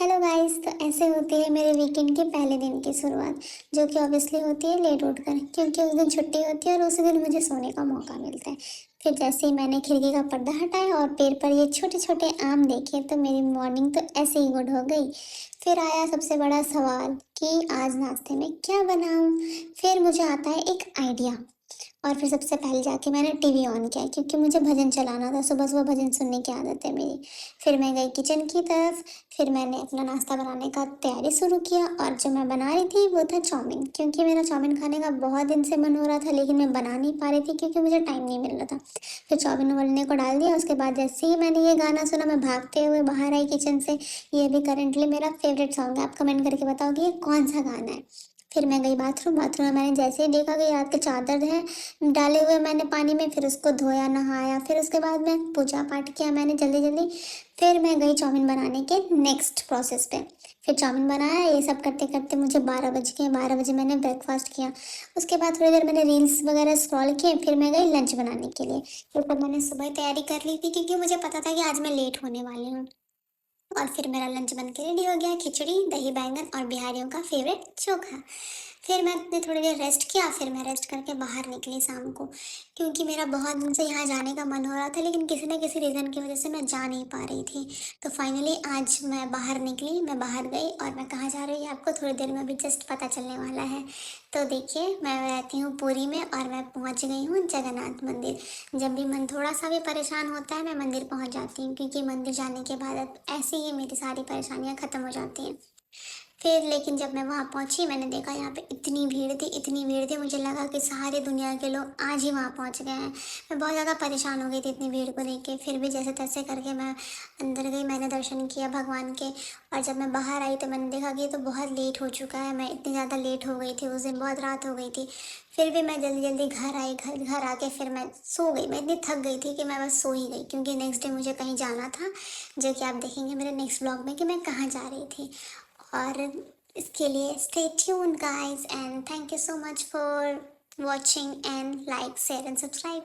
Hello guys. तो ऐसे होती है मेरे वीकेंड के पहले दिन की शुरुआत, जो कि ऑब्वियसली होती है लेट उठकर, क्योंकि उस दिन छुट्टी होती है और उसी दिन मुझे सोने का मौका मिलता है। फिर जैसे ही मैंने खिड़की का पर्दा हटाया और पेड़ पर ये छोटे छोटे आम देखे तो मेरी मॉर्निंग तो ऐसे ही गुड हो गई। फिर आया सबसे बड़ा सवाल कि आज नाश्ते में क्या बनाऊं। फिर मुझे आता है एक आइडिया, और फिर सबसे पहले जाके मैंने टीवी ऑन किया क्योंकि मुझे भजन चलाना था। सुबह सुबह भजन सुनने की आदत है मेरी। फिर मैं गई किचन की तरफ। फिर मैंने अपना नाश्ता बनाने का तैयारी शुरू किया, और जो मैं बना रही थी वो था चाउमीन, क्योंकि मेरा चाउमीन खाने का बहुत दिन से मन हो रहा था, लेकिन मैं बना नहीं पा रही थी क्योंकि मुझे टाइम नहीं मिल रहा था। फिर चाउमीन उबलने को डाल दिया। उसके बाद जैसे ही मैंने ये गाना सुना, मैं भागते हुए बाहर आई किचन से। ये भी करेंटली मेरा फेवरेट सॉन्ग है। आप कमेंट करके बताओ कि ये कौन सा गाना है। फिर मैं गई बाथरूम। बाथरूम में मैंने जैसे ही देखा कि रात के चादर है डाले हुए मैंने पानी में, फिर उसको धोया नहाया। फिर उसके बाद मैं पूजा पाठ किया मैंने जल्दी जल्दी। फिर मैं गई चाउमीन बनाने के नेक्स्ट प्रोसेस पे। फिर चाउमीन बनाया। ये सब करते करते मुझे 12 बज गए। 12 बजे मैंने ब्रेकफास्ट किया। उसके बाद थोड़ी देर मैंने रील्स वगैरह स्क्रॉल किए। फिर मैं गई लंच बनाने के लिए। फिर तब मैंने सुबह तैयारी कर ली थी क्योंकि मुझे पता था कि आज मैं लेट होने वाली हूँ। और फिर मेरा लंच बन के रेडी हो गया, खिचड़ी दही बैंगन और बिहारियों का फेवरेट चोखा। फिर मैंने थोड़ी देर रेस्ट किया। फिर मैं रेस्ट करके बाहर निकली शाम को, क्योंकि मेरा बहुत दिन से यहाँ जाने का मन हो रहा था, लेकिन किसी न किसी रीज़न की वजह से मैं जा नहीं पा रही थी। तो फाइनली आज मैं बाहर निकली, मैं बाहर गई, और मैं कहाँ जा रही हूँ आपको थोड़ी देर में अभी जस्ट पता चलने वाला है। तो देखिए, मैं रहती हूँ पुरी में और मैं पहुँच गई हूँ जगन्नाथ मंदिर। जब भी मन थोड़ा सा भी परेशान होता है मैं मंदिर पहुँच जाती हूँ, क्योंकि मंदिर जाने के बाद अब ऐसे ही मेरी सारी परेशानियाँ ख़त्म हो जाती हैं। फिर लेकिन जब मैं वहाँ पहुँची, मैंने देखा यहाँ पे इतनी भीड़ थी, मुझे लगा कि सारे दुनिया के लोग आज ही वहाँ पहुँच गए हैं। मैं बहुत ज़्यादा परेशान हो गई थी इतनी भीड़ को देख के। फिर भी जैसे तैसे करके मैं अंदर गई, मैंने दर्शन किया भगवान के। और जब मैं बाहर आई तो मैंने देखा कि ये तो बहुत लेट हो चुका है। मैं इतनी ज़्यादा लेट हो गई थी उस दिन, बहुत रात हो गई थी। फिर भी मैं जल्दी जल्दी घर आई। घर आके फिर मैं सो गई। मैं इतनी थक गई थी कि मैं बस सो ही गई, क्योंकि नेक्स्ट डे मुझे कहीं जाना था, जो कि आप देखेंगे मेरे नेक्स्ट ब्लॉग में कि मैं कहाँ जा रही थी। और इसके लिए stay tune guys, and thank you so much for watching and like, share and subscribe.